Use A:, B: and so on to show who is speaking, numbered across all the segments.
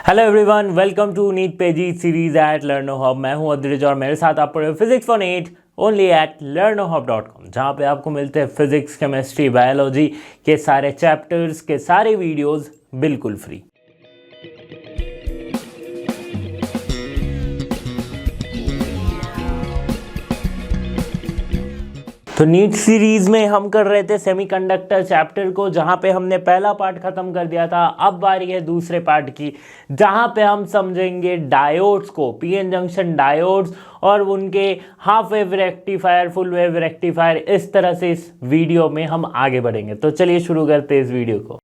A: Hello everyone, welcome to NEET PG series at Learno Hub. मैं हूं अद्रिज और मेरे साथ आप पढ़ रहे हो physics for NEET only at learnohub.com, जहां पे आपको मिलते हैं फिजिक्स, केमिस्ट्री, बायोलॉजी के सारे चैप्टर्स के सारे वीडियोस बिल्कुल फ्री। तो नीट सीरीज में हम कर रहे थे सेमीकंडक्टर चैप्टर को, जहां पे हमने पहला पार्ट खत्म कर दिया था। अब बारी है दूसरे पार्ट की, जहां पे हम समझेंगे डायोड्स को, पीएन जंक्शन डायोड्स और उनके half wave rectifier, full wave rectifier. इस तरह से इस वीडियो में हम आगे बढ़ेंगे। तो चलिए शुरू करते हैं इस वीडियो को।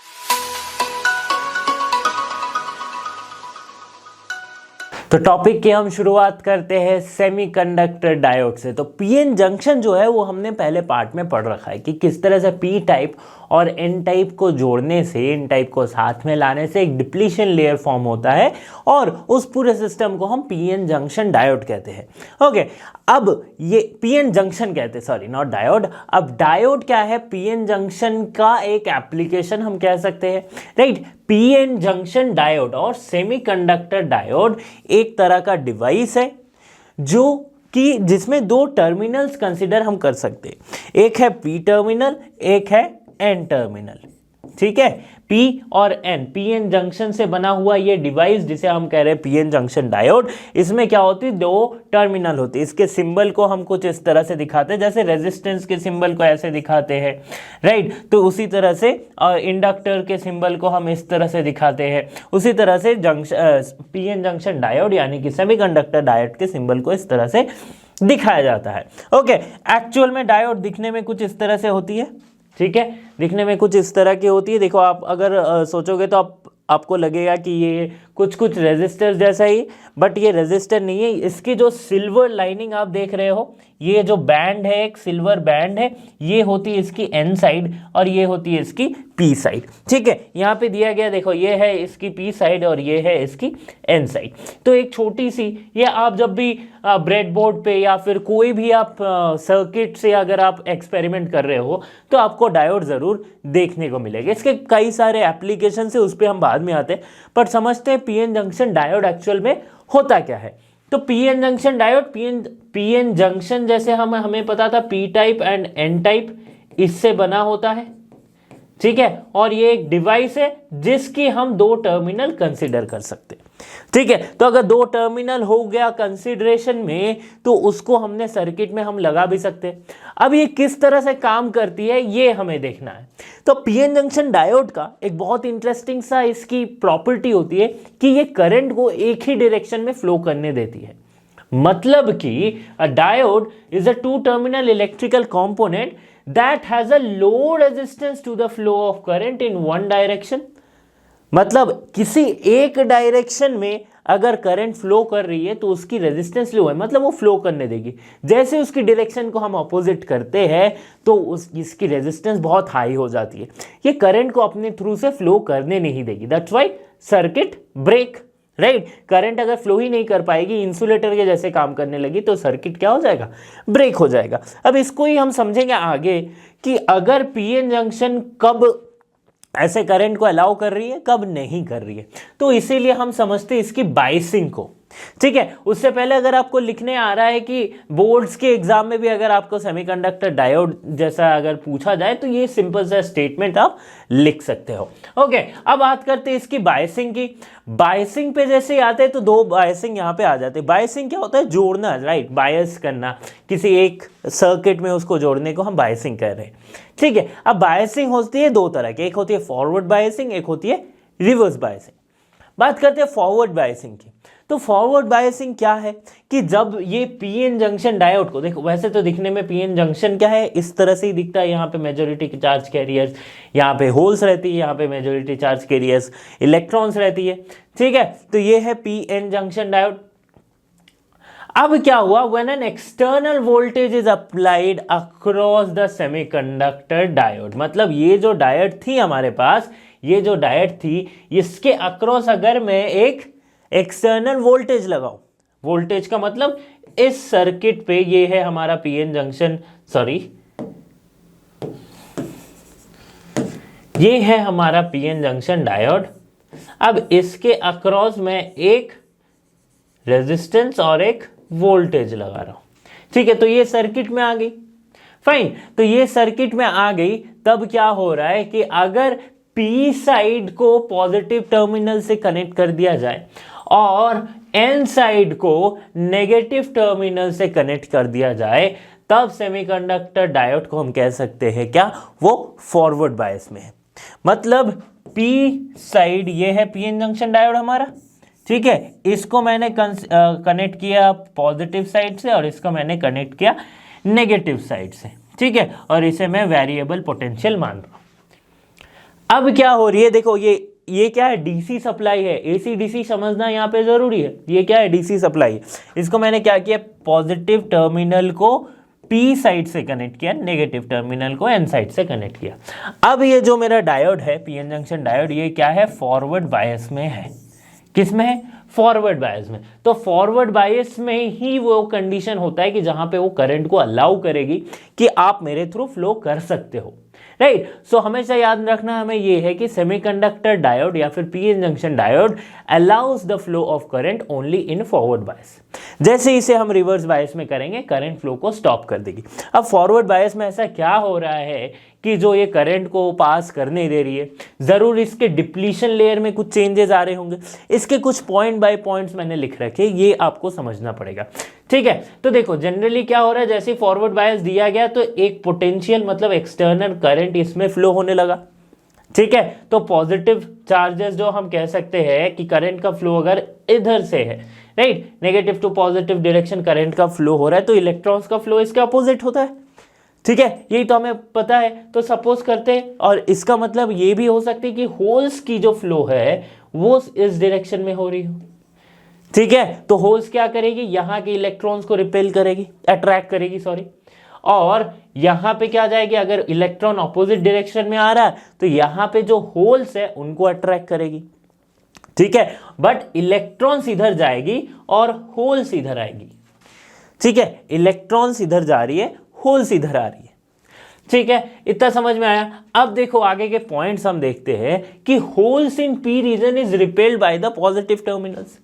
A: तो टॉपिक की हम शुरुआत करते हैं सेमीकंडक्टर डायोड से। तो पीएन जंक्शन जो है वो हमने पहले पार्ट में पढ़ रखा है कि किस तरह से पी टाइप और एन टाइप को जोड़ने से, एन टाइप को साथ में लाने से एक डिप्लीशन लेयर फॉर्म होता है और उस पूरे सिस्टम को हम पीएन जंक्शन डायोड कहते हैं। ओके, अब ये पीएन जंक्शन कहते हैं, सॉरी नॉट डायोड। अब डायोड क्या है? पीएन जंक्शन का एक एप्लीकेशन हम कह सकते हैं, राइट। पीएन जंक्शन डायोड और सेमीकंडक्टर डायोड एक तरह का डिवाइस है जो कि जिसमें दो टर्मिनल्स कंसीडर हम कर सकते हैं। एक है पी टर्मिनल, एक है एन टर्मिनल, ठीक है। पी और एन, पीएन जंक्शन से बना हुआ ये डिवाइस जिसे हम कह रहे हैं पीएन जंक्शन डायोड, इसमें क्या होती है? दो टर्मिनल होती है। इसके सिंबल को हम कुछ इस तरह से दिखाते हैं, जैसे रेजिस्टेंस के सिंबल को ऐसे दिखाते हैं, राइट। तो उसी तरह से इंडक्टर के सिंबल को हम इस तरह से दिखाते हैं। उसी तरह से पीएन जंक्शन डायोड यानी कि सेमीकंडक्टर डायोड के सिंबल को इस तरह से दिखाया जाता है। ओके, एक्चुअल में डायोड दिखने में कुछ इस तरह से होती है, ठीक है। दिखने में कुछ इस तरह की होती है। देखो, आप अगर सोचोगे तो आपको लगेगा कि ये कुछ रेजिस्टर जैसा ही, बट ये रेजिस्टर नहीं है। इसकी जो सिल्वर लाइनिंग आप देख रहे हो, ये जो बैंड है, एक सिल्वर बैंड है, ये होती है इसकी एन साइड और ये होती है इसकी पी साइड, ठीक है। यहाँ पे दिया गया, देखो, ये है इसकी पी साइड और ये है इसकी एन साइड। तो एक छोटी सी, ये आप जब भी ब्रेडबोर्ड पे या फिर कोई भी आप सर्किट से अगर आप एक्सपेरिमेंट कर रहे हो तो आपको डायोड जरूर देखने को मिलेगा। इसके कई सारे एप्लीकेशन है, उस पर हम बाद में आते हैं, पर समझते हैं पीएन जंक्शन डायोड एक्चुअल में होता क्या है। तो PN junction diode, PN junction जैसे हमें पता था P type and N type, इससे बना होता है, ठीक है। और ये एक डिवाइस है जिसकी हम दो टर्मिनल कंसीडर कर सकते हैं, ठीक है। तो अगर दो टर्मिनल हो गया कंसीडरेशन में, तो उसको हमने सर्किट में हम लगा भी सकते हैं। अब ये किस तरह से काम करती है ये हमें देखना है। तो पीएन जंक्शन डायोड का एक बहुत इंटरेस्टिंग सा इसकी प्रॉपर्टी होती है कि ये करंट को एक ही डायरेक्शन में फ्लो करने देती है। मतलब कि a diode is a two terminal electrical component that has a low resistance to the flow of current in one direction। मतलब किसी एक डायरेक्शन में अगर करंट फ्लो कर रही है तो उसकी रेजिस्टेंस लो है, मतलब वो फ्लो करने देगी। जैसे उसकी डायरेक्शन को हम अपोजिट करते हैं तो इसकी रेजिस्टेंस बहुत हाई हो जाती है। ये करंट को अपने थ्रू से फ्लो करने नहीं देगी। That's why circuit break, right. Current अगर फ्लो ही नहीं कर पाएगी, इंसुलेटर के जैसे काम करने लगी, तो सर्किट क्या हो जाएगा? ब्रेक हो जाएगा। अब इसको ही हम समझेंगे आगे कि अगर पीएन जंक्शन कब ऐसे करंट को अलाउ कर रही है, कब नहीं कर रही है। तो इसीलिए हम समझते हैं इसकी बायसिंग को, ठीक है। उससे पहले अगर आपको लिखने आ रहा है कि बोर्ड्स के एग्जाम में भी अगर आपको सेमीकंडक्टर डायोड जैसा अगर पूछा जाए तो ये सिंपल सा स्टेटमेंट आप लिख सकते हो। ओके, अब बात करते हैं इसकी बायसिंग की। बायसिंग पे जैसे आते हैं तो दो बायसिंग यहाँ पे आ जाते हैं। बायसिंग क्या होता है? जोड़ना, राइट। बायस करना, किसी एक सर्किट में उसको जोड़ने को हम बायसिंग कह रहे हैं, ठीक है। अब बायसिंग होती है दो तरह की, एक होती है फॉरवर्ड बायसिंग, एक होती है रिवर्स बायसिंग। बात करते हैं फॉरवर्ड बायसिंग की। तो फॉरवर्ड बायसिंग क्या है कि जब ये पीएन जंक्शन डायोड को, देखो वैसे तो दिखने में पीएन जंक्शन क्या है, इस तरह से ही दिखता है। यहाँ पे मेजॉरिटी चार्ज कैरियर्स, यहाँ पे होल्स रहती है, यहाँ पे मेजॉरिटी चार्ज कैरियर्स इलेक्ट्रॉन्स रहती है, ठीक है। तो ये है पीएन जंक्शन डायोड। अब क्या हुआ? When an external voltage is applied across the semiconductor diode, मतलब ये जो डायोड थी हमारे पास, ये जो डायोड थी, इसके अक्रॉस अगर मैं एक एक्सटर्नल वोल्टेज लगाऊं, वोल्टेज का मतलब इस सर्किट पे, ये है हमारा पीएन जंक्शन, सॉरी ये है हमारा पीएन जंक्शन डायोड। अब इसके अक्रॉस मैं एक रेजिस्टेंस और एक वोल्टेज लगा रहा हूं, ठीक है। तो ये सर्किट में आ गई, फाइन। तो ये सर्किट में आ गई, तब क्या हो रहा है कि अगर पी साइड को पॉजिटिव टर्मिनल से कनेक्ट कर दिया जाए और एन साइड को नेगेटिव टर्मिनल से कनेक्ट कर दिया जाए, तब सेमीकंडक्टर डायोड को हम कह सकते हैं क्या, वो फॉरवर्ड बायस में है। मतलब पी साइड ये है पीएन जंक्शन डायोड हमारा, ठीक है। इसको मैंने कनेक्ट किया पॉजिटिव साइड से और इसको मैंने कनेक्ट किया नेगेटिव साइड से, ठीक है। और इसे मैं वेरिएबल पोटेंशियल मान रहा हूं। अब क्या हो रही है, देखो ये क्या है, डीसी सप्लाई है। एसी डीसी समझना यहाँ पे जरूरी है। ये क्या है, डीसी सप्लाई। इसको मैंने क्या किया, पॉजिटिव टर्मिनल को पी साइड से कनेक्ट किया, नेगेटिव टर्मिनल को एन साइड से कनेक्ट किया। अब ये जो मेरा डायोड है, पीएन जंक्शन डायोड, ये क्या है, फॉरवर्ड बायस में है। किस में है, फॉरवर्ड बायस में। तो फॉरवर्ड बायस में ही वो कंडीशन होता है कि जहां पे वो करंट को अलाउ करेगी कि आप मेरे थ्रू फ्लो कर सकते हो, राइट। सो हमेशा याद रखना हमें ये है कि सेमीकंडक्टर डायोड या फिर PN junction diode allows the flow of current only in forward बायस। जैसे इसे हम रिवर्स बायस में करेंगे, करंट फ्लो को स्टॉप कर देगी। अब फॉरवर्ड बायस में ऐसा क्या हो रहा है कि जो ये करंट को पास करने दे रही है, जरूर इसके डिप्लीशन लेयर में कुछ चेंजेस आ रहे होंगे। इसके कुछ पॉइंट बाय पॉइंट्स मैंने लिख रखे, ये आपको समझना पड़ेगा, ठीक है। तो देखो जनरली क्या हो रहा है, जैसे फॉरवर्ड बायस दिया गया तो एक पोटेंशियल मतलब एक्सटर्नल करंट इसमें फ्लो होने लगा, ठीक है। तो पॉजिटिव चार्जेस जो हम कह सकते हैं कि करंट का फ्लो अगर इधर से है, right, negative to positive direction current का फ्लो हो रहा है, तो इलेक्ट्रॉन्स का फ्लो इसके अपोजिट होता है, ठीक है। यही तो हमें पता है। तो सपोज करते हैं, और इसका मतलब ये भी हो सकता है कि होल्स की जो फ्लो है वो इस डायरेक्शन में हो रही हो, ठीक है। तो होल्स क्या करेगी, यहां के इलेक्ट्रॉन्स को रिपेल करेगी, अट्रैक्ट करेगी, सॉरी। और यहां पे क्या जाएगी, अगर इलेक्ट्रॉन ऑपोजिट डायरेक्शन में आ रहा है तो यहां पे जो होल्स है उनको अट्रैक्ट करेगी, ठीक है। बट इलेक्ट्रॉन्स इधर जाएगी और होल्स इधर आएगी, ठीक है। इलेक्ट्रॉन्स इधर जा रही है, होल्स इधर आ रही है, ठीक है। इतना समझ में आया। अब देखो आगे के पॉइंट्स हम देखते हैं कि holes in P reason is repelled by the positive terminals,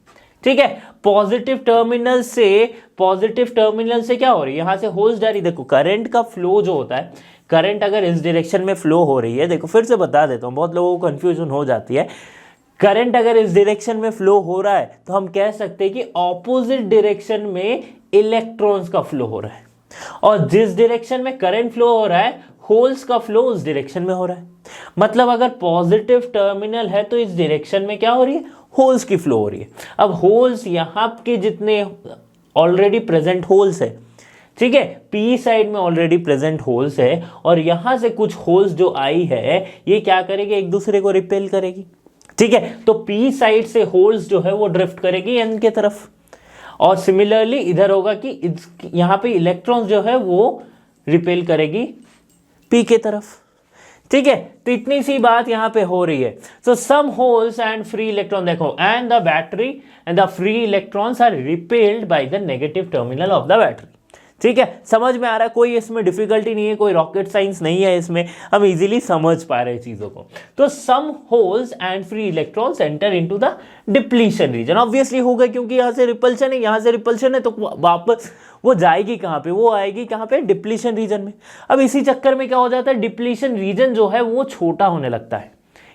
A: ठीक है। पॉजिटिव टर्मिनल से क्या हो रही है, यहां से होल्स जा रही। देखो करंट का फ्लो जो होता है, करंट अगर इस डायरेक्शन में फ्लो हो रही है, देखो फिर से बता देता हूं, बहुत लोगों को कंफ्यूजन हो जाती है। करंट अगर इस डायरेक्शन में फ्लो हो रहा है तो हम कह सकते हैं कि ऑपोजिट डायरेक्शन में इलेक्ट्रॉन्स का फ्लो हो रहा है, और जिस डायरेक्शन में करंट फ्लो हो रहा है, होल्स का फ्लो उस डायरेक्शन में हो रहा है। मतलब अगर पॉजिटिव टर्मिनल है तो इस डायरेक्शन में क्या हो रही है, होल्स की फ्लो हो रही है। अब होल्स यहां के जितने ऑलरेडी प्रेजेंट होल्स है, ठीक है, पी साइड में ऑलरेडी प्रेजेंट होल्स है, और यहां से कुछ होल्स जो आई है ये क्या करेगी, एक दूसरे को रिपेल करेगी, ठीक है। तो पी साइड से होल्स जो है वो ड्रिफ्ट करेगी एन के तरफ, और सिमिलरली इधर होगा कि यहां पे इलेक्ट्रॉन्स जो है वो रिपेल करेगी पी के तरफ, ठीक है। तो इतनी सी बात यहां पे हो रही है। So some holes and free electron, देखो, and the battery and the free electrons are repelled by the negative terminal of the battery, ठीक है। समझ में आ रहा है, कोई इसमें डिफिकल्टी नहीं है, कोई रॉकेट साइंस नहीं है इसमें, हम इजीली समझ पा रहे हैं चीजों को। तो some holes and free electrons enter into the depletion region, obviously होगा क्योंकि यहां से रिपल्शन है, यहां से रिपल्शन है, तो वापस वो जाएगी कहां पे, वो आएगी कहां पे, डिप्लीशन रीजन में। अब इसी चक्कर में क्या हो जाता है, डिप्लीशन रीजन जो है वो छोटा होने लगता है।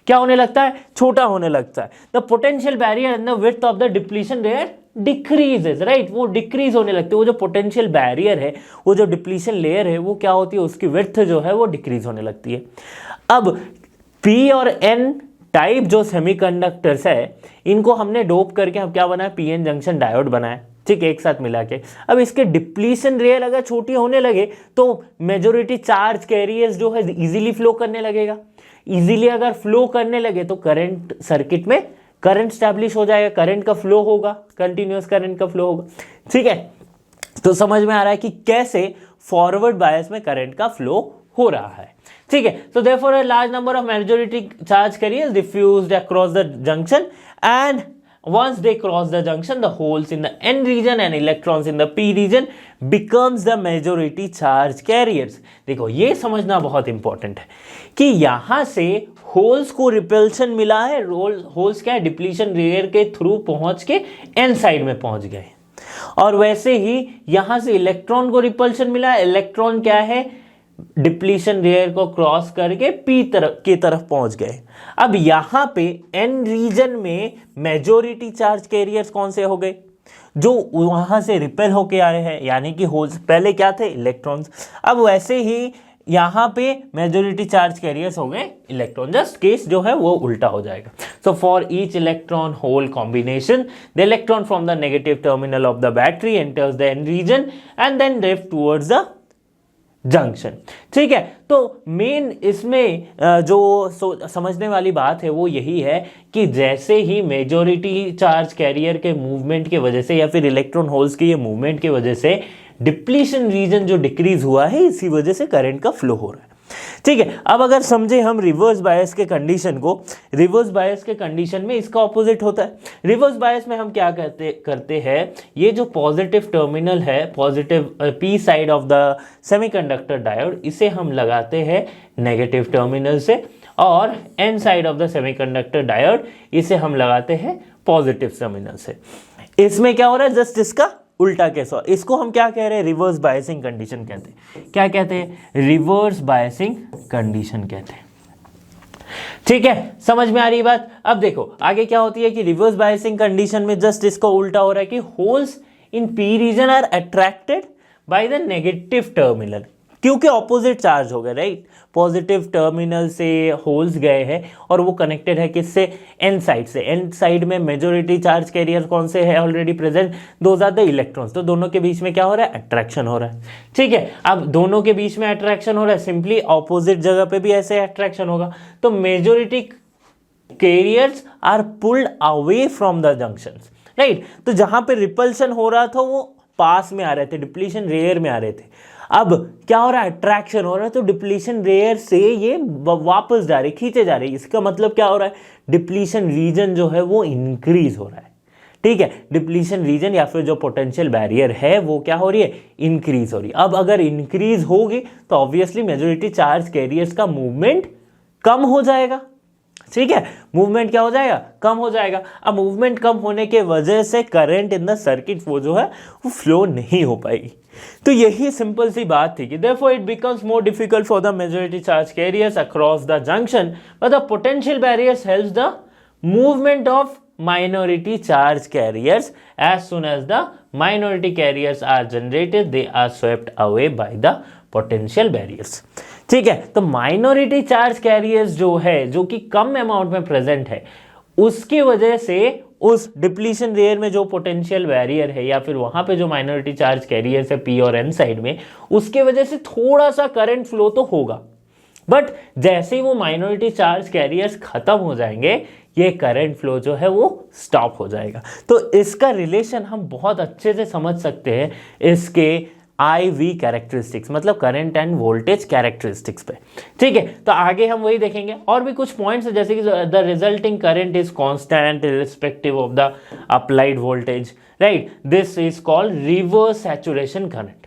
A: क्या होने लगता है, छोटा होने लगता है। The potential barrier and the width of the depletion layer decreases, right, वो डिक्रीज होने लगती है। वो जो पोटेंशियल बैरियर है, वो जो डिप्लीशन लेयर है, वो क्या होती है, उसकी विड्थ जो है वो डिक्रीज होने लगती है। अब पी और एन टाइप जो सेमीकंडक्टर्स है, इनको हमने डोप करके हम क्या बनाया, पीएन जंक्शन डायोड बनाया, ठीक है, एक साथ मिला के। अब इसके डिप्लीशन लेयर अगर छोटी होने लगे तो मेजोरिटी चार्ज कैरियर्स जो है इजीली फ्लो करने लगेगा। इजीली अगर फ्लो करने लगे तो करंट सर्किट में करंट स्टैब्लिश हो जाएगा, करंट का फ्लो होगा, कंटिन्यूअस करंट का फ्लो होगा, ठीक है। तो समझ में आ रहा है कि कैसे फॉरवर्ड बायस में करंट का फ्लो हो रहा है, ठीक है। So therefore a large number of majority charge carriers diffused across the junction, and once they cross the junction, the holes in the N region and electrons in the P region becomes the majority charge carriers। देखो ये समझना बहुत important है कि यहां से holes को repulsion मिला है, होल्स क्या है, डिप्लीशन लेयर के थ्रू पहुंच के एन साइड में पहुंच गए। और वैसे ही यहां से इलेक्ट्रॉन को रिपल्शन मिला है, इलेक्ट्रॉन क्या है, डिप्लीशन लेयर को क्रॉस करके पी की तरफ पहुंच गए। अब यहां पे एन रीजन में मेजॉरिटी चार्ज कैरियर्स कौन से हो गए, जो वहां से रिपेल होके आए हैं, यानी कि होल्स पहले क्या थे, इलेक्ट्रॉन्स। अब वैसे ही यहां पे मेजॉरिटी चार्ज कैरियर्स हो गए इलेक्ट्रॉन, जस्ट केस जो है वो उल्टा हो जाएगा। So for each electron hole combination the electron from the negative terminal of the battery enters the N region and then drift towards the junction. ठीक है, तो मेन इसमें जो समझने वाली बात है वो यही है कि जैसे ही मेजॉरिटी चार्ज कैरियर के मूवमेंट की वजह से या फिर इलेक्ट्रॉन होल्स के ये मूवमेंट की वजह से डिप्लीशन रीजन जो डिक्रीज हुआ है, इसी वजह से करंट का फ्लो हो रहा है। ठीक है, अब अगर समझे हम रिवर्स बायस के कंडीशन को, रिवर्स बायस के कंडीशन में इसका ऑपोजिट होता है। रिवर्स बायस में हम क्या करते हैं, ये जो पॉजिटिव टर्मिनल है, positive P side of the semiconductor diode, इसे हम लगाते हैं नेगेटिव टर्मिनल से, और N side of the semiconductor diode इसे हम लगाते हैं पॉजिटिव टर्मिनल से। इसमें क्या हो रहा है, जस्ट इसका उल्टा केस हो। इसको हम क्या कह रहे हैं, रिवर्स बायसिंग कंडीशन कहते हैं। क्या कहते हैं, रिवर्स बायसिंग कंडीशन कहते हैं। ठीक है, समझ में आ रही बात। अब देखो आगे क्या होती है कि रिवर्स बायसिंग कंडीशन में जस्ट इसको उल्टा हो रहा है कि holes in P region are attracted by the negative terminal, क्योंकि ऑपोजिट चार्ज हो गए, राइट। पॉजिटिव टर्मिनल से होल्स गए हैं और वो कनेक्टेड है किससे, एन साइड से। एन साइड में मेजॉरिटी चार्ज कैरियर कौन से है already present, those are the electrons. तो दोनों के बीच में क्या हो रहा है, अट्रैक्शन हो रहा है। ठीक है, अब दोनों के बीच में अट्रैक्शन हो रहा है, सिंपली ऑपोजिट जगह पे भी ऐसे अट्रैक्शन होगा। तो majority carriers are pulled away from the junctions, right. तो जहां पे रिपल्शन हो रहा था वो पास में आ रहे थे, डिप्लीशन रेयर में आ रहे थे। अब क्या हो रहा है, अट्रैक्शन हो रहा है, तो डिप्लीशन रेयर से ये वापस जा रहे, खींचे जा रहे। इसका मतलब क्या हो रहा है, डिप्लीशन रीजन जो है वो इंक्रीज हो रहा है। ठीक है, डिप्लीशन रीजन या फिर जो पोटेंशियल बैरियर है वो क्या हो रही है, इंक्रीज हो रही है। अब अगर इंक्रीज होगी तो ऑब्वियसली मेजॉरिटी चार्ज कैरियर्स का मूवमेंट कम हो जाएगा। ठीक है, मूवमेंट क्या हो जाएगा, कम हो जाएगा। अब मूवमेंट कम होने के वजह से करंट इन द सर्किट वो जो है वो फ्लो नहीं हो पाएगी। तो यही सिंपल सी बात थी कि therefore it becomes more difficult for the majority charge carriers across the junction, but the potential barriers helps the movement of minority charge carriers. As soon as the minority carriers are generated, they are swept away by the potential barriers. ठीक है, तो minority charge carriers जो है, जो कि कम amount में present है, उसकी वजह से उस डिप्लीशन लेयर में जो पोटेंशियल बैरियर है या फिर वहां पे जो माइनॉरिटी चार्ज कैरियर्स है पी और एन साइड में, उसके वजह से थोड़ा सा करंट फ्लो तो होगा। बट जैसे ही वो माइनॉरिटी चार्ज कैरियर्स खत्म हो जाएंगे, ये करंट फ्लो जो है वो स्टॉप हो जाएगा। तो इसका रिलेशन हम बहुत अच्छे से समझ सकते हैं इसके IV कैरेक्टरिस्टिक्स, मतलब करंट एंड वोल्टेज कैरेक्टरिस्टिक्स पे। ठीक है, तो आगे हम वही देखेंगे। और भी कुछ पॉइंट्स जैसे कि the resulting current is constant irrespective of the applied voltage, right. This is called reverse saturation current.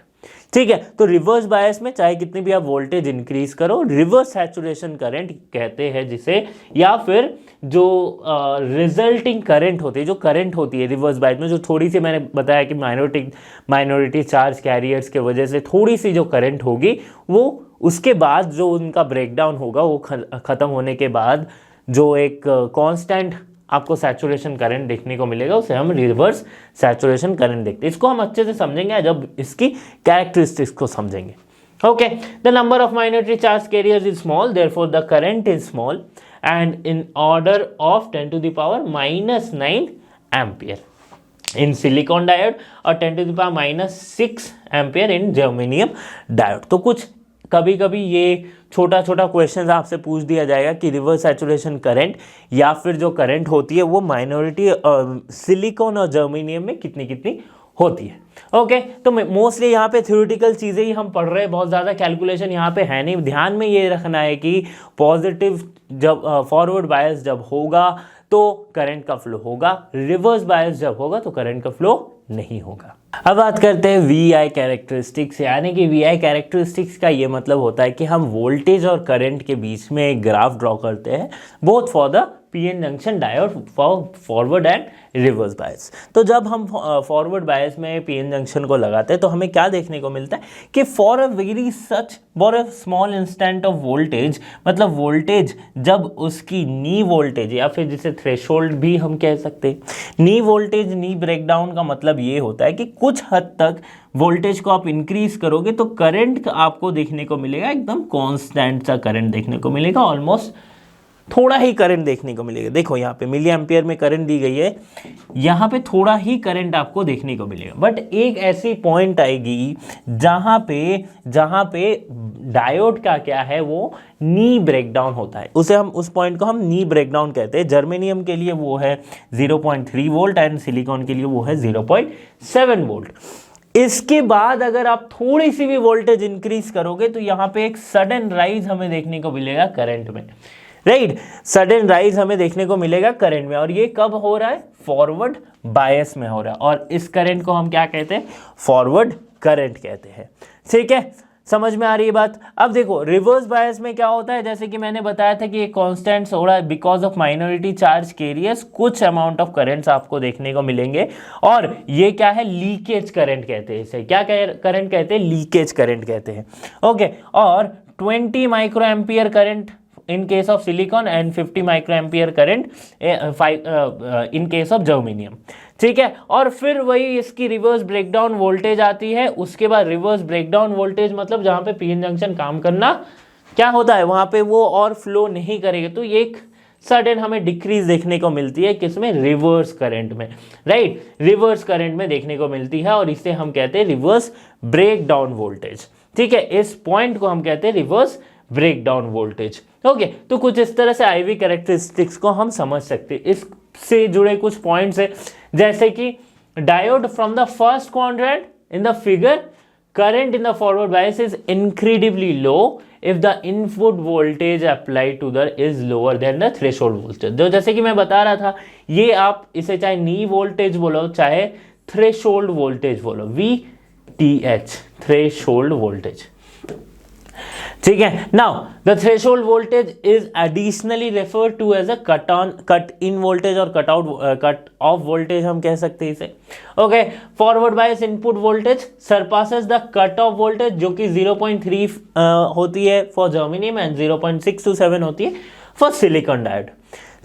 A: ठीक है, तो रिवर्स बायस में चाहे कितनी भी आप वोल्टेज इंक्रीज करो, रिवर्स सैचुरेशन करंट कहते हैं जिसे, या फिर जो रिजल्टिंग करंट होती है, जो करंट होती है रिवर्स बायस में, जो थोड़ी सी मैंने बताया कि माइनॉरिटी चार्ज कैरियर्स के वजह से थोड़ी सी जो करंट होगी, वो उसके बाद जो उनका ब्रेकडाउन होगा, वो खत्म होने के बाद जो एक कांस्टेंट आपको सैचुरेशन करंट देखने को मिलेगा, उसे हम रिवर्स सैचुरेशन करंट देखते हैं। इसको हम अच्छे से समझेंगे जब इसकी कैरेक्टरिस्टिक्स को समझेंगे। Okay, the number of minority charge carriers is small, therefore the current is small and in order of 10 to the power -9 ampere in silicon diode और 10 to the power -6 ampere in germanium diode. तो कुछ कभी कभी ये छोटा छोटा question आपसे पूछ दिया जाएगा कि रिवर्स सैचुरेशन करंट या फिर जो करंट होती है वो माइनॉरिटी सिलिकॉन और जर्मेनियम में कितनी कितनी होती है। ओके, तो मोस्टली यहाँ पे थ्योरेटिकल चीज़ें ही हम पढ़ रहे हैं, बहुत ज़्यादा कैलकुलेशन यहाँ पे है नहीं। ध्यान में ये रखना है कि पॉजिटिव जब फॉरवर्ड बायस जब होगा तो करंट का फ्लो होगा, रिवर्स बायस जब होगा तो करंट का फ्लो नहीं होगा। अब बात करते हैं वी आई कैरेक्टरिस्टिक्स, यानी कि वी आई कैरेक्टरिस्टिक्स का ये मतलब होता है कि हम वोल्टेज और करंट के बीच में एक ग्राफ ड्रॉ करते हैं, both for the PN junction diode for forward and reverse bias. तो जब हम फॉरवर्ड बायस में पीएन जंक्शन को लगाते हैं तो हमें क्या देखने को मिलता है कि for a small instant of voltage, मतलब वोल्टेज जब उसकी नी वोल्टेज या फिर जिसे थ्रेशोल्ड भी हम कह सकते हैं, नी वोल्टेज नी ब्रेकडाउन का मतलब ये होता है कि कुछ हद तक वोल्टेज को आप इंक्रीज करोगे तो करंट आपको देखने को मिलेगा एकदम कांस्टेंट सा करंट देखने को मिलेगा, ऑलमोस्ट थोड़ा ही करंट देखने को मिलेगा। देखो यहाँ पे मिली एम्पियर में करंट दी गई है, यहाँ पे थोड़ा ही करंट आपको देखने को मिलेगा। बट एक ऐसी पॉइंट आएगी जहाँ पे डायोड का क्या है, वो नी ब्रेकडाउन होता है, उस पॉइंट को हम नी ब्रेकडाउन कहते हैं। जर्मेनियम के लिए वो है 0.3 वोल्ट एंड सिलिकॉन के लिए वो है 0.7 वोल्ट। इसके बाद अगर आप थोड़ी सी भी वोल्टेज इंक्रीज करोगे तो यहाँ पे एक सडन राइज हमें देखने को मिलेगा करंट में, राइट, सडन राइज हमें देखने को मिलेगा करंट में। और ये कब हो रहा है, फॉरवर्ड बायस में हो रहा है, और इस करंट को हम क्या कहते हैं, फॉरवर्ड करंट कहते हैं। ठीक है, समझ में आ रही है बात। अब देखो रिवर्स बायस में क्या होता है, जैसे कि मैंने बताया था कि एक कांस्टेंट हो रहा है because of minority charge carriers, कुछ अमाउंट ऑफ करंट्स आपको देखने को मिलेंगे, और ये क्या है, लीकेज करंट कहते हैं इसे। क्या करंट कहते हैं, लीकेज करंट कहते हैं। ओके, और 20 micro ampere current in case of silicon and 50 microampere current in case of germanium। ठीक है, और फिर वही इसकी रिवर्स ब्रेकडाउन वोल्टेज आती है। उसके बाद रिवर्स ब्रेकडाउन वोल्टेज मतलब जहां पे पीएन जंक्शन काम करना क्या होता है, वहां पे वो और फ्लो नहीं करेगा, तो ये एक सडन हमें डिक्रीज देखने को मिलती है, किसमें, रिवर्स करंट में, राइट, रिवर्स करंट में देखने को मिलती है, और इसे हम कहते हैं रिवर्स ब्रेकडाउन वोल्टेज। ठीक है, इस पॉइंट को हम कहते हैं रिवर्स ब्रेकडाउन वोल्टेज। ओके, तो कुछ इस तरह से आईवी कैरेक्टरिस्टिक्स को हम समझ सकते हैं। इससे जुड़े कुछ पॉइंट्स है, जैसे कि diode from the first quadrant in the figure, current in the forward bias is incredibly low if the input voltage applied to the is lower than the threshold voltage. जो जैसे कि मैं बता रहा था, ये आप इसे चाहे नी वोल्टेज बोलो चाहे थ्रेशोल्ड वोल्टेज बोलो, VTH, थ्रेशोल्ड वोल्टेज। ठीक है, now the threshold voltage is additionally refer to as a cut in voltage और कट ऑफ वोल्टेज हम कह सकते हैं इसे। Okay, forward bias input voltage surpasses the cut off voltage जो कि 0.3 होती है फॉर जर्मेनियम एंड 0.6 to 7 होती है फॉर सिलिकॉन डायोड।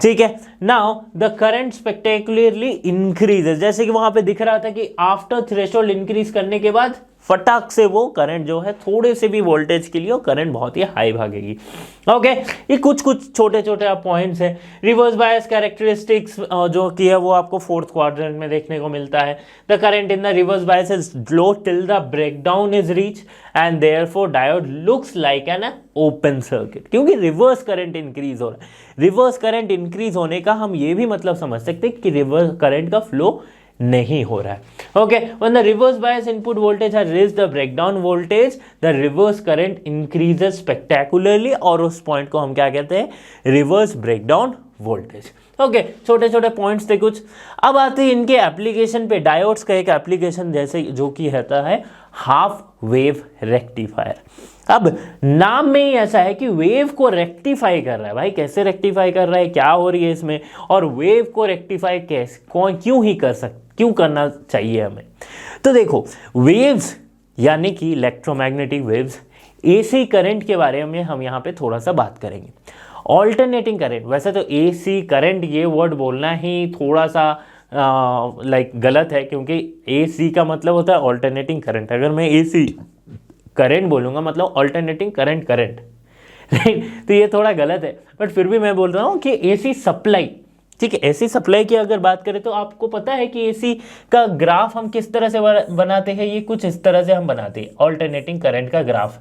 A: ठीक है, नाउ द करंट स्पेक्टेकुलरली इंक्रीजेस, जैसे कि वहां पे दिख रहा था कि आफ्टर थ्रेशोल्ड इंक्रीज करने के बाद फटाक से वो करंट जो है थोड़े से भी वोल्टेज के लिए करंट बहुत ही हाई भागेगी। ओके, ये कुछ छोटे छोटे पॉइंट्स हैं। रिवर्स बायस कैरेक्टरिस्टिक्स जो की है वो आपको फोर्थ क्वाड्रेंट में देखने को मिलता है। The current in the reverse bias is low till the breakdown is reach and therefore diode looks like an open circuit, क्योंकि रिवर्स करंट इंक्रीज हो रहा है। रिवर्स करंट इंक्रीज होने का हम ये भी मतलब समझ सकते हैं कि रिवर्स करंट का फ्लो नहीं हो रहा है। Okay, when the reverse bias input voltage has raised the breakdown voltage, the reverse current increases spectacularly, और उस पॉइंट को हम क्या कहते हैं, रिवर्स ब्रेकडाउन वोल्टेज। ओके, छोटे छोटे पॉइंट्स थे कुछ। अब आते हैं इनके एप्लीकेशन पे। डायोड्स का एक एप्लीकेशन जैसे जो कि रहता है हाफ वेव रेक्टिफायर। अब नाम में ही ऐसा है कि वेव को रेक्टिफाई कर रहा है। भाई कैसे रेक्टिफाई कर रहा है, क्या हो रही है इसमें, और वेव को रेक्टिफाई कैसे क्यों करना चाहिए हमें। तो देखो, वेव्स यानी कि इलेक्ट्रोमैग्नेटिक वेव्स, एसी करंट के बारे में हम यहाँ पे थोड़ा सा बात करेंगे। ऑल्टरनेटिंग करंट, वैसे तो एसी करंट ये वर्ड बोलना ही थोड़ा सा गलत है, क्योंकि एसी का मतलब होता है ऑल्टरनेटिंग करंट। अगर मैं एसी करंट बोलूंगा मतलब ऑल्टरनेटिंग करंट राइट, तो ये थोड़ा गलत है, बट फिर भी मैं बोल रहा हूँ कि एसी सप्लाई। ठीक है, एसी सप्लाई की अगर बात करें तो आपको पता है कि एसी का ग्राफ हम किस तरह से बनाते हैं, ये कुछ इस तरह से हम बनाते हैं ऑल्टरनेटिंग करंट का ग्राफ।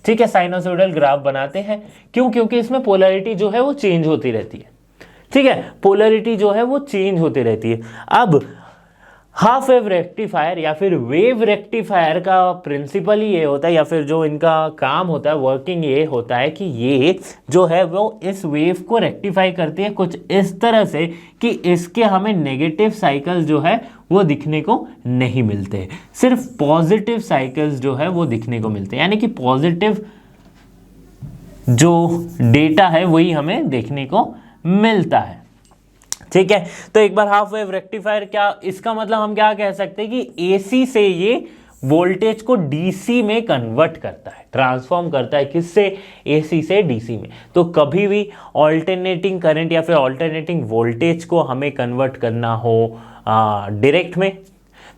A: ठीक है, साइनोसॉइडल ग्राफ बनाते हैं। क्यों, क्योंकि इसमें पोलैरिटी जो है वो चेंज होती रहती है। ठीक है, पोलैरिटी जो है वो चेंज होती रहती है। अब हाफ वेव रेक्टिफायर या फिर वेव रेक्टिफायर का प्रिंसिपल ही ये होता है, या फिर जो इनका काम होता है, वर्किंग ये होता है कि ये जो है वो इस वेव को रेक्टिफाई करती है कुछ इस तरह से कि इसके हमें नेगेटिव साइकिल्स जो है वो दिखने को नहीं मिलते, सिर्फ पॉजिटिव साइकिल्स जो है वो दिखने को मिलते हैं, यानी कि पॉजिटिव जो डेटा है वही हमें देखने को मिलता है। ठीक है, तो एक बार हाफ वेव रेक्टिफायर क्या, इसका मतलब हम क्या कह सकते हैं कि एसी से ये वोल्टेज को डीसी में कन्वर्ट करता है, ट्रांसफॉर्म करता है, किससे, एसी से डीसी में। तो कभी भी ऑल्टरनेटिंग करंट या फिर ऑल्टरनेटिंग वोल्टेज को हमें कन्वर्ट करना हो डायरेक्ट में,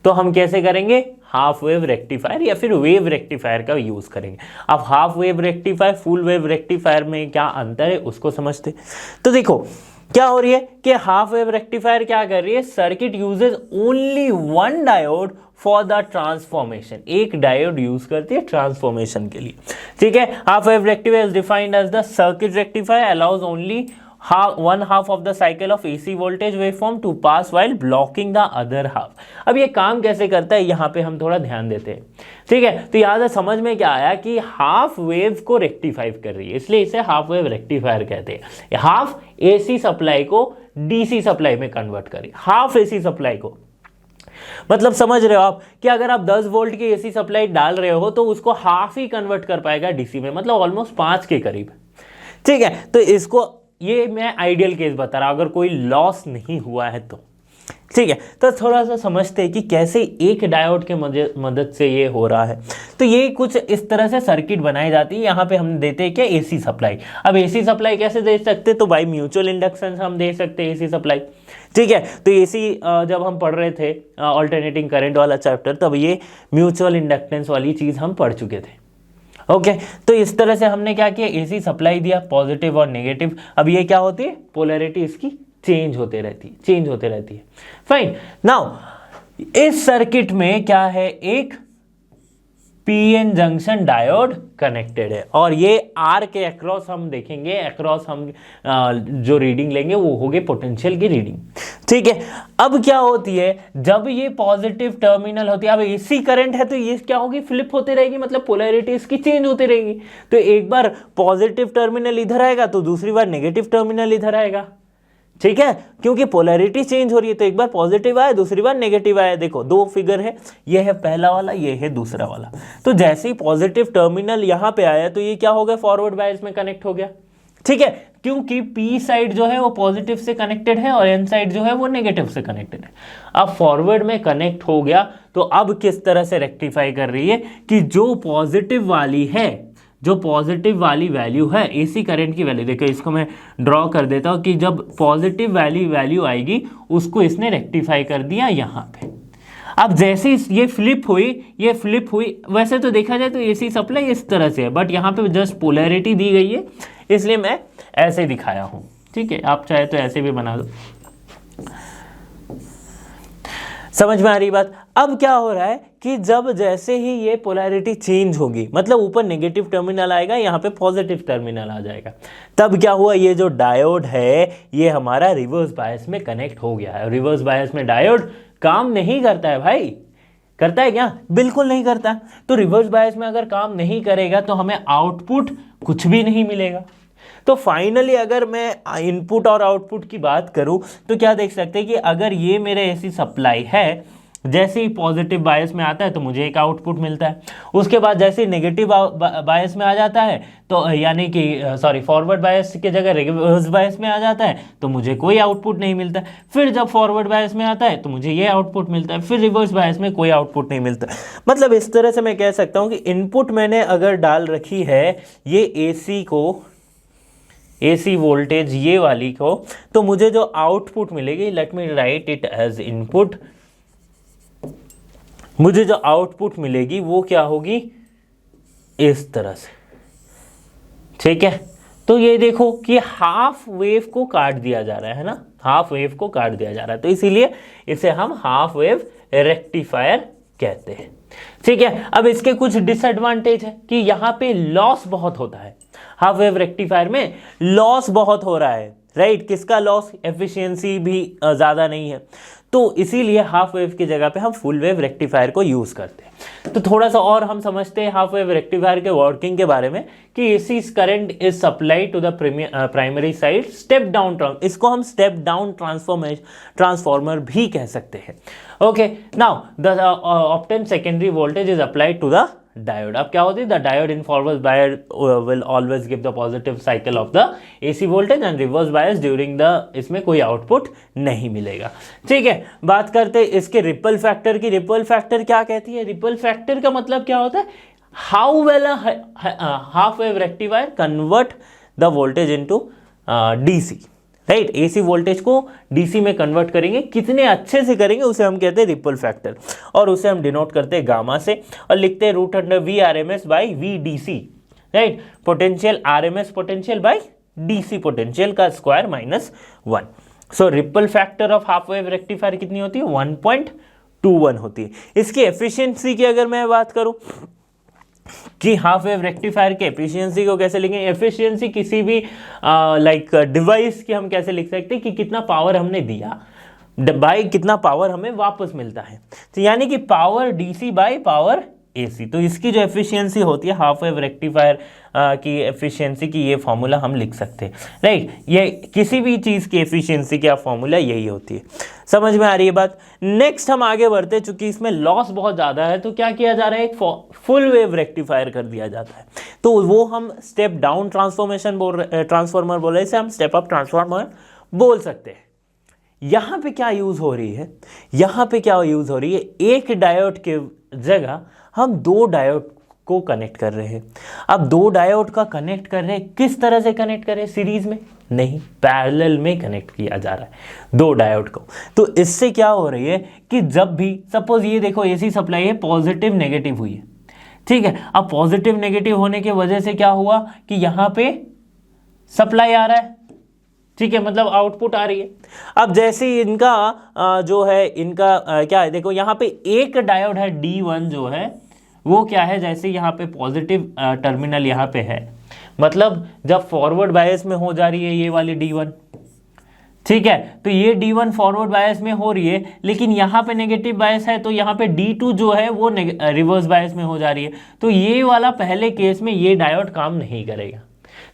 A: तो हम कैसे करेंगे, हाफ वेव रेक्टिफायर या फिर वेव रेक्टिफायर का यूज करेंगे। अब half wave rectifier full wave rectifier में क्या अंतर है उसको समझते। तो देखो क्या हो रही है कि हाफ वेव रेक्टिफायर क्या कर रही है, circuit uses only one diode for the transformation, एक डायोड यूज करती है ट्रांसफॉर्मेशन के लिए। ठीक है, half wave rectifier is defined as the circuit rectifier allows only one half of the cycle of AC voltage waveform to pass while blocking the other half। अब ये काम कैसे करता है यहाँ पे हम थोड़ा ध्यान देते हैं। ठीक है, तो यहाँ से समझ में क्या आया कि हाफ वेव को रेक्टिफाई कर रही है, इसलिए इसे हाफ वेव रेक्टिफायर कहते हैं। हाफ AC सप्लाई को DC सप्लाई में कन्वर्ट करें, हाफ AC सप्लाई को, मतलब समझ रहे हो आप कि अगर आप 10 वोल्ट की AC सप्लाई डाल रहे हो तो उसको हाफ ही कन्वर्ट कर पाएगा DC में, मतलब ऑलमोस्ट 5 के करीब। ठीक है, तो इसको, ये मैं आइडियल केस बता रहा हूं, अगर कोई लॉस नहीं हुआ है तो। ठीक है, तो थोड़ा सा समझते हैं कि कैसे एक डायोड के मदद से ये हो रहा है। तो ये कुछ इस तरह से सर्किट बनाई जाती है। यहाँ पे हम देते हैं क्या, एसी सप्लाई। अब एसी सप्लाई कैसे दे सकते, तो बाई म्यूचुअल इंडक्शन हम दे सकते हैं एसी सप्लाई। ठीक है, तो एसी जब हम पढ़ रहे थे ऑल्टरनेटिंग करंट वाला चैप्टर, तब ये म्यूचुअल इंडक्टेंस वाली चीज़ हम पढ़ चुके थे। ओके, तो इस तरह से हमने क्या किया, एसी सप्लाई दिया, पॉजिटिव और नेगेटिव। अब ये क्या होती है, पोलैरिटी इसकी चेंज होते रहती है। फाइन, नाउ इस सर्किट में क्या है, एक पीएन जंक्शन डायोड कनेक्टेड है, और ये आर के अक्रॉस हम देखेंगे, अक्रॉस हम जो रीडिंग लेंगे वो होगी पोटेंशियल की रीडिंग। ठीक है, अब क्या होती है, जब ये पॉजिटिव टर्मिनल होती है, अब एसी करंट है तो ये क्या होगी, फ्लिप होती रहेगी, मतलब पोलैरिटी इसकी चेंज होती रहेगी। तो एक बार पॉजिटिव टर्मिनल इधर आएगा तो दूसरी बार नेगेटिव टर्मिनल इधर आएगा। ठीक है, क्योंकि पोलैरिटी चेंज हो रही है, तो एक बार पॉजिटिव आया दूसरी बार नेगेटिव आया। देखो दो फिगर है, ये है पहला वाला, ये है दूसरा वाला। तो जैसे ही पॉजिटिव टर्मिनल यहां पे आया तो ये क्या हो गया, फॉरवर्ड बायस में कनेक्ट हो गया। ठीक है, क्योंकि पी साइड जो है वो पॉजिटिव से कनेक्टेड है और एन साइड जो है वो नेगेटिव से कनेक्टेड है। अब फॉरवर्ड में कनेक्ट हो गया, तो अब किस तरह से रेक्टिफाई कर रही है कि जो पॉजिटिव वाली है, जो पॉजिटिव वाली वैल्यू है एसी करंट की वैल्यू, देखो इसको मैं ड्रॉ कर देता हूं कि जब पॉजिटिव वैल्यू आएगी उसको इसने रेक्टिफाई कर दिया यहां पे। अब जैसे ये फ्लिप हुई, वैसे तो देखा जाए तो एसी सप्लाई इस तरह से है, बट यहाँ पे जस्ट पोलैरिटी दी गई है, इसलिए मैं ऐसे दिखाया हूं। ठीक है, आप चाहे तो ऐसे भी बना दो। समझ में आ रही बात। अब क्या हो रहा है कि जब जैसे ही ये पोलैरिटी चेंज होगी, मतलब ऊपर नेगेटिव टर्मिनल आएगा, यहाँ पे पॉजिटिव टर्मिनल आ जाएगा, तब क्या हुआ, ये जो डायोड है ये हमारा रिवर्स बायस में कनेक्ट हो गया है। रिवर्स बायस में डायोड काम नहीं करता है भाई, करता है क्या, बिल्कुल नहीं करता। तो रिवर्स बायस में अगर काम नहीं करेगा तो हमें आउटपुट कुछ भी नहीं मिलेगा। तो फाइनली अगर मैं इनपुट और आउटपुट की बात करूं तो क्या देख सकते हैं कि अगर ये मेरे एसी सप्लाई है, जैसे ही पॉजिटिव बायस में आता है तो मुझे एक आउटपुट मिलता है, उसके बाद जैसे ही नेगेटिव बायस में आ जाता है तो यानी कि फॉरवर्ड बायस की जगह रिवर्स बायस में आ जाता है तो मुझे कोई आउटपुट नहीं मिलता। फिर जब फॉरवर्ड बायस में आता है तो मुझे ये आउटपुट मिलता है, फिर रिवर्स बायस में कोई आउटपुट नहीं मिलता। मतलब इस तरह से मैं कह सकता हूँ कि इनपुट मैंने अगर डाल रखी है ये एसी वोल्टेज ये वाली को, तो मुझे जो आउटपुट मिलेगी, let me write it as input, मुझे जो आउटपुट मिलेगी वो क्या होगी, इस तरह से। ठीक है, तो ये देखो कि हाफ वेव को काट दिया जा रहा है ना, हाफ वेव को काट दिया जा रहा है, तो इसीलिए इसे हम हाफ वेव रेक्टिफायर कहते हैं। ठीक है, अब इसके कुछ डिसएडवांटेज है कि यहाँ पे लॉस बहुत होता है, हाफ वेव रेक्टिफायर में लॉस बहुत हो रहा है, राइट। किसका लॉस, एफिशिएंसी भी ज़्यादा नहीं है। तो इसीलिए हाफ वेव की जगह पे हम फुल वेव रेक्टिफायर को यूज़ करते हैं। तो थोड़ा सा और हम समझते हैं हाफ वेव रेक्टिफायर के वर्किंग के बारे में कि AC current is supply to the primary side step down, इसको हम स्टेप डाउन ट्रांसफॉर्मर भी कह सकते हैं। Okay, now the obtain secondary voltage is applied to the diode. अब क्या होती है, the diode in forward bias will always give the positive cycle of the AC voltage and reverse bias during the, इसमें कोई output नहीं मिलेगा। ठीक है, बात करते हैं इसके रिपल फैक्टर की। रिपल फैक्टर क्या कहती है? रिपल फैक्टर का मतलब क्या होता है, how well half wave rectifier convert the voltage into DC, right. AC voltage को डीसी में कन्वर्ट करेंगे, कितने अच्छे से करेंगे उसे हम कहते हैं रिपल फैक्टर, और उसे हम डिनोट करते हैं गामा से और लिखते हैं root under V R M S by V D C, right. Potential R M S potential by DC potential का square -1। So ripple factor of half wave rectifier कितनी होती है? 1.21 होती है। इसकी एफिशिएंसी की अगर मैं बात करूं कि हाफ वेव रेक्टिफायर के एफिशिएंसी को कैसे लिखेंगे, एफिशिएंसी किसी भी लाइक डिवाइस की हम कैसे लिख सकते हैं कि कितना पावर हमने दिया बाई कितना पावर हमें वापस मिलता है, तो यानी कि power DC by power AC. तो इसकी जो एफिशिएंसी होती है हाफ वेव रेक्टिफायर की एफिशिएंसी की, ये फॉर्मूला हम लिख सकते हैं, राइट। ये किसी भी चीज़ की एफिशिएंसी की फॉर्मूला यही होती है। समझ में आ रही है बात? नेक्स्ट हम आगे बढ़ते, चूंकि इसमें लॉस बहुत ज़्यादा है तो क्या किया जा रहा है, एक फुल वेव रेक्टिफायर कर दिया जाता है। तो वो हम स्टेप डाउन ट्रांसफॉर्मर बोल रहे हैं, इसे हम स्टेप अप ट्रांसफॉर्मर बोल सकते हैं। यहाँ पे क्या यूज़ हो रही है, यहाँ पे क्या यूज़ हो रही है, एक डायोड के जगह हम 2 डायोड को कनेक्ट कर रहे हैं। अब 2 डायोड का कनेक्ट कर रहे हैं, किस तरह से कनेक्ट कर रहे हैं, सीरीज में नहीं, पैरेलल में कनेक्ट किया जा रहा है 2 डायोड को। तो इससे क्या हो रही है कि जब भी सपोज ये देखो एसी सप्लाई है, पॉजिटिव नेगेटिव हुई है, ठीक है। अब पॉजिटिव नेगेटिव होने की वजह से क्या हुआ कि यहाँ पे सप्लाई आ रहा है, ठीक है, मतलब आउटपुट आ रही है। अब जैसे इनका जो है इनका क्या है, देखो यहाँ पे एक डायोड है D1 जो है वो क्या है, जैसे यहाँ पे पॉजिटिव टर्मिनल यहाँ पे है, मतलब जब फॉरवर्ड बायस में हो जा रही है ये वाली D1, ठीक है, तो ये D1 फॉरवर्ड बायस में हो रही है, लेकिन यहाँ पे नेगेटिव बायस है तो यहाँ पे D2 जो है वो रिवर्स बायस में हो जा रही है। तो ये वाला पहले केस में ये डायोड काम नहीं करेगा,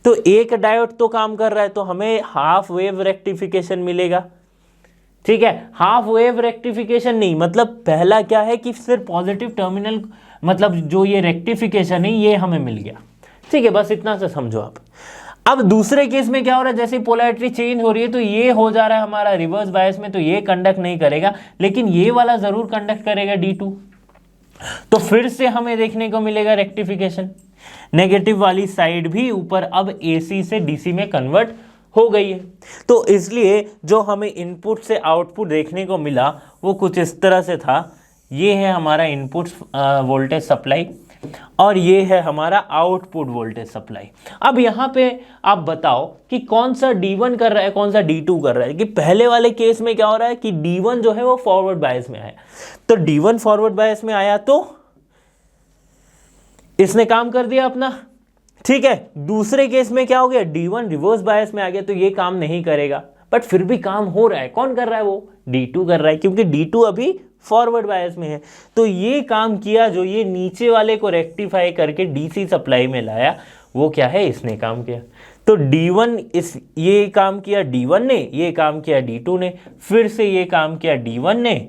A: तो एक डायोड तो काम कर रहा है, तो हमें हाफ वेव रेक्टिफिकेशन मिलेगा, ठीक है। हाफ वेव रेक्टिफिकेशन नहीं, मतलब पहला क्या है कि सिर्फ पॉजिटिव टर्मिनल, मतलब जो ये रेक्टिफिकेशन है ये हमें मिल गया, ठीक है, बस इतना सा समझो आप। अब दूसरे केस में क्या हो रहा है, जैसे पोलैरिटी चेंज हो रही है तो ये हो जा रहा है हमारा रिवर्स बायस में, तो ये कंडक्ट नहीं करेगा, लेकिन ये वाला जरूर कंडक्ट करेगा D2, तो फिर से हमें देखने को मिलेगा रेक्टिफिकेशन, नेगेटिव वाली साइड भी ऊपर अब AC से DC में कन्वर्ट हो गई है। तो इसलिए जो हमें इनपुट से आउटपुट देखने को मिला वो कुछ इस तरह से था, ये है हमारा इनपुट वोल्टेज सप्लाई और ये है हमारा आउटपुट वोल्टेज सप्लाई। अब यहाँ पे आप बताओ कि कौन सा D1 कर रहा है, कौन सा D2 कर रहा है। कि पहले वाले केस में क्या हो रहा है कि D1 जो है वो फॉरवर्ड बायस में आया, तो D1 फॉरवर्ड बायस में आया तो इसने काम कर दिया अपना, ठीक है। दूसरे केस में क्या हो गया, D1 रिवर्स बायस में आ गया, तो ये काम नहीं करेगा, बट फिर भी काम हो रहा है। कौन कर रहा है, वो D2 कर रहा है, क्योंकि D2 अभी फॉरवर्ड बायस में है। तो ये काम किया, जो ये नीचे वाले को रेक्टिफाई करके DC सप्लाई में लाया, वो क्या है, इसने काम किया। तो D1 ये काम किया D1 ने, ये काम किया D2 ने, फिर से ये काम किया D1 ने,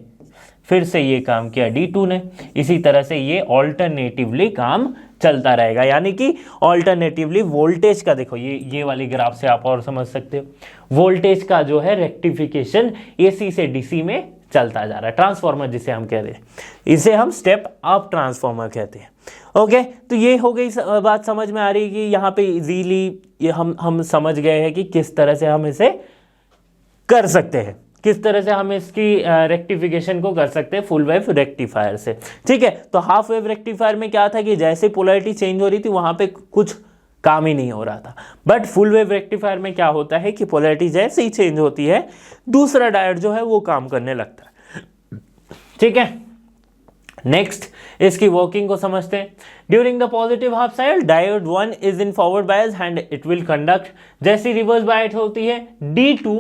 A: फिर से ये काम किया D2 ने। इसी तरह से ये ऑल्टरनेटिवली काम चलता रहेगा, यानी कि ऑल्टरनेटिवली वोल्टेज का, देखो ये वाली ग्राफ से आप और समझ सकते हो, वोल्टेज का जो है रेक्टिफिकेशन AC से DC में चलता जा रहा है। ट्रांसफॉर्मर जिसे हम कह रहे हैं, इसे हम स्टेप अप ट्रांसफॉर्मर कहते हैं। ओके, तो ये हो गई बात, समझ में आ रही है कि यहाँ पे इजीली ये हम समझ गए हैं कि किस तरह से हम इसे कर सकते हैं, किस तरह से हम इसकी रेक्टिफिकेशन को कर सकते हैं फुल वेव रेक्टिफायर से, ठीक है। तो हाफ वेव रेक्टिफायर में क्या था कि जैसे पोलैरिटी चेंज हो रही थी वहां पे कुछ काम ही नहीं हो रहा था, बट फुल वेव रेक्टिफायर में क्या होता है कि पोलैरिटी जैसे ही चेंज होती है दूसरा डायोड जो है वो काम करने लगता है, ठीक है। नेक्स्ट इसकी वर्किंग को समझते हैं। During the positive half cycle diode 1 is in forward bias and it will conduct. जैसी रिवर्स बायस होती है D2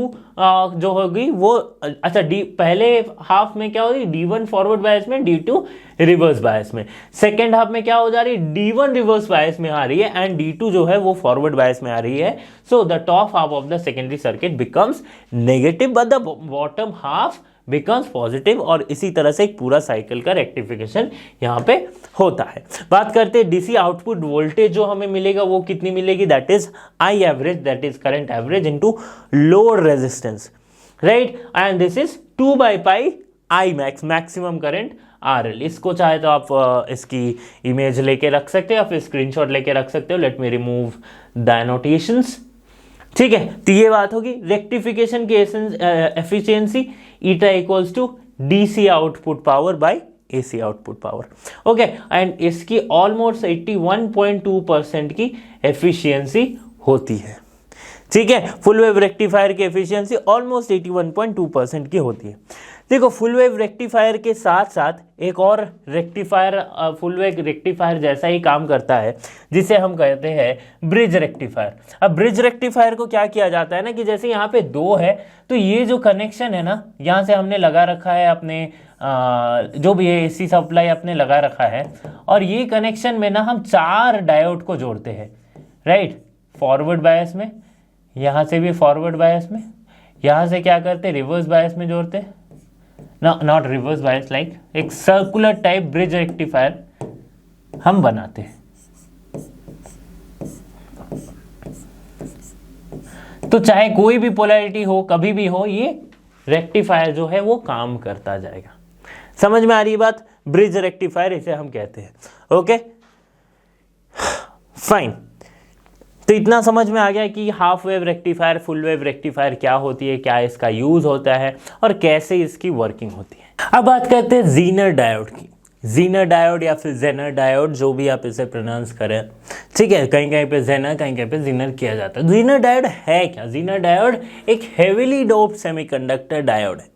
A: जो होगी वो अच्छा डी पहले हाफ में क्या होगी D1 फॉरवर्ड बायस में, D2 रिवर्स बायस में। सेकेंड हाफ में क्या हो जा रही है D1 रिवर्स बायस में आ रही है एंड D2 जो है वो फॉरवर्ड बायस में आ रही है। So the top half of the secondary circuit becomes negative but the bottom half becomes positive और इसी तरह से एक पूरा साइकिल का रेक्टिफिकेशन यहाँ पे होता है। बात करते हैं डीसी आउटपुट वोल्टेज जो हमें मिलेगा वो कितनी मिलेगी, that is I average, that is current average into load resistance, right, and this is 2/π I max, maximum current RL। इसको चाहे तो आप इसकी इमेज लेके रख सकते हो या फिर स्क्रीनशॉट लेके रख सकते हो। Let me remove the annotations, ठीक है। तो ये बात होगी रेक्टिफिकेशन की efficiency eta equals to DC output power by AC output power, okay, and इसकी ऑलमोस्ट 81.2% की एफिशिएंसी होती है, ठीक है। फुल वेव रेक्टिफायर की एफिशिएंसी ऑलमोस्ट 81.2% की होती है। देखो फुल वेव रेक्टिफायर के साथ साथ एक और रेक्टिफायर फुल वेव रेक्टिफायर जैसा ही काम करता है जिसे हम कहते हैं ब्रिज रेक्टिफायर। अब ब्रिज रेक्टिफायर को क्या किया जाता है ना कि जैसे यहाँ पे 2 है तो ये जो कनेक्शन है ना यहाँ से हमने लगा रखा है अपने जो भी है एसी सप्लाई अपने लगा रखा है और ये कनेक्शन में ना हम 4 डायोड को जोड़ते हैं, राइट, फॉरवर्ड बायस में, यहाँ से भी फॉरवर्ड बायस में, यहाँ से क्या करते रिवर्स बायस में जोड़ते हैं, नॉट रिवर्स बायस, लाइक एक सर्कुलर टाइप ब्रिज रेक्टिफायर हम बनाते हैं। तो चाहे कोई भी पोलैरिटी हो कभी भी हो ये रेक्टिफायर जो है वो काम करता जाएगा। समझ में आ रही बात, ब्रिज रेक्टिफायर इसे हम कहते हैं, ओके फाइन। तो इतना समझ में आ गया कि half wave rectifier full wave rectifier क्या होती है, क्या इसका यूज होता है और कैसे इसकी वर्किंग होती है। अब बात करते हैं जीनर डायोड की। जीनर डायोड या फिर जेनर डायोड जो भी आप इसे प्रोनाउंस करें, ठीक है, कहीं कहीं पे जेनर कहीं कहीं पे जीनर किया जाता है। जीनर डायोड है क्या? जीनर डायोड एक हेवीली डोप्ड सेमीकंडक्टर डायोड है,